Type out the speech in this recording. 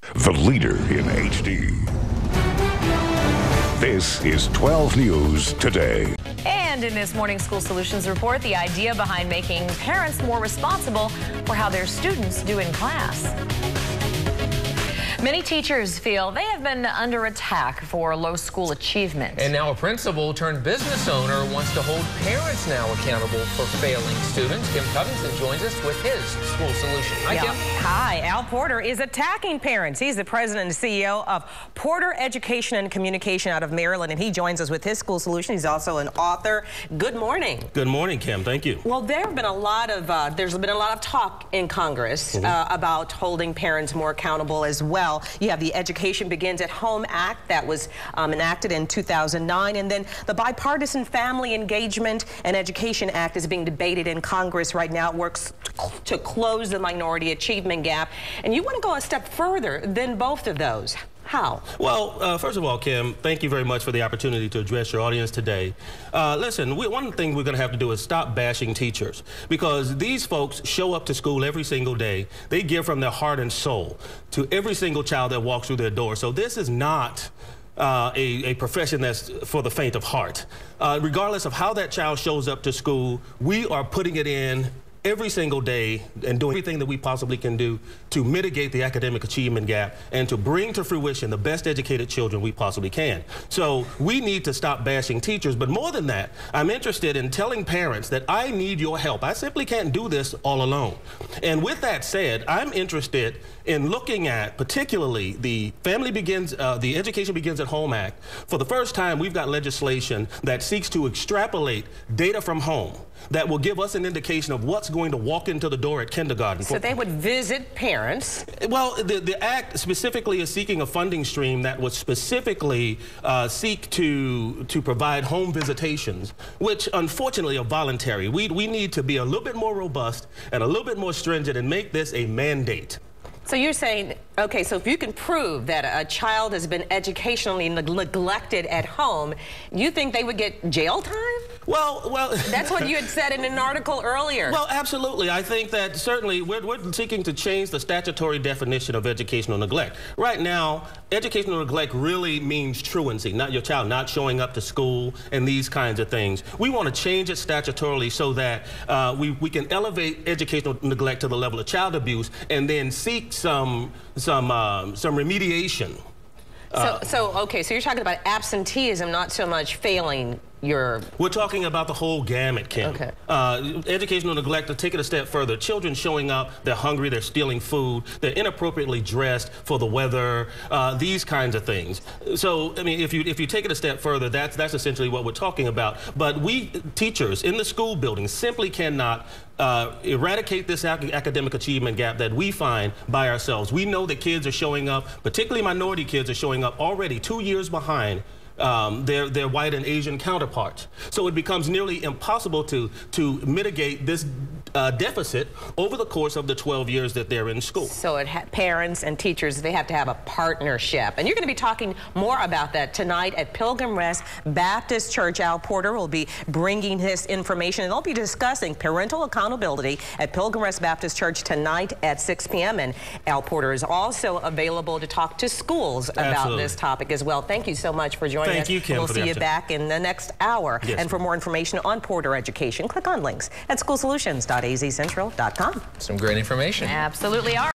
the leader in HD. This is 12 News Today. And in this morning School Solutions report, the idea behind making parents more responsible for how their students do in class. Many teachers feel they have been under attack for low school achievement. And now a principal turned business owner wants to hold parents now accountable for failing students. Kim Covington joins us with his school solution. Hi, Kim. Hi, Al Porter is attacking parents. He's the president and CEO of Porter Education and Communication out of Maryland, and he joins us with his school solution. He's also an author. Good morning. Good morning, Kim. Thank you. Well, there's been a lot of talk in Congress about holding parents more accountable as well. You have the Education Begins at Home Act that was enacted in 2009, and then the Bipartisan Family Engagement and Education Act is being debated in Congress right now. It works to close the minority achievement gap, and you want to go a step further than both of those. How? Well, first of all, Kim, thank you very much for the opportunity to address your audience today. Listen, one thing we're going to have to do is stop bashing teachers, because these folks show up to school every single day. They give from their heart and soul to every single child that walks through their door. So this is not a profession that's for the faint of heart. Regardless of how that child shows up to school, we are putting it in every single day and doing everything that we possibly can do to mitigate the academic achievement gap and to bring to fruition the best educated children we possibly can. So we need to stop bashing teachers, but more than that, I'm interested in telling parents that I need your help. I simply can't do this all alone. And with that said, I'm interested in looking at particularly the Education Begins at Home Act. For the first time, we've got legislation that seeks to extrapolate data from home that will give us an indication of what's going to walk into the door at kindergarten. So they would visit parents? Well, the act specifically is seeking a funding stream that would specifically seek to provide home visitations, which unfortunately are voluntary. We need to be a little bit more robust and a little bit more stringent and make this a mandate. So you're saying, okay, so if you can prove that a child has been educationally neglected at home, you think they would get jail time? Well, that's what you had said in an article earlier. Well, absolutely. I think that certainly we're seeking to change the statutory definition of educational neglect. Right now, educational neglect really means truancy, not your child not showing up to school and these kinds of things. We want to change it statutorily so that we can elevate educational neglect to the level of child abuse and then seek some remediation. Okay, so you're talking about absenteeism, not so much failing your... We're talking about the whole gamut, Kim. Okay. Educational neglect, to take it a step further, children showing up, they're hungry, they're stealing food, they're inappropriately dressed for the weather, these kinds of things. So, I mean, if you take it a step further, that's essentially what we're talking about. But we, teachers in the school building, simply cannot eradicate this academic achievement gap that we find by ourselves. We know that kids are showing up, particularly minority kids are showing up already 2 years behind their white and Asian counterparts. So it becomes nearly impossible to mitigate this deficit over the course of the 12 years that they're in school. So parents and teachers, they have to have a partnership. And you're going to be talking more about that tonight at Pilgrim Rest Baptist Church. Al Porter will be bringing this information, and they'll be discussing parental accountability at Pilgrim Rest Baptist Church tonight at 6 p.m. And Al Porter is also available to talk to schools about this topic as well. Thank you so much for joining us. Thank you, Kim. We'll see you back in the next hour. Yes. And for more information on Porter Education, click on links at schoolsolutions.azcentral.com. Some great information. Absolutely are.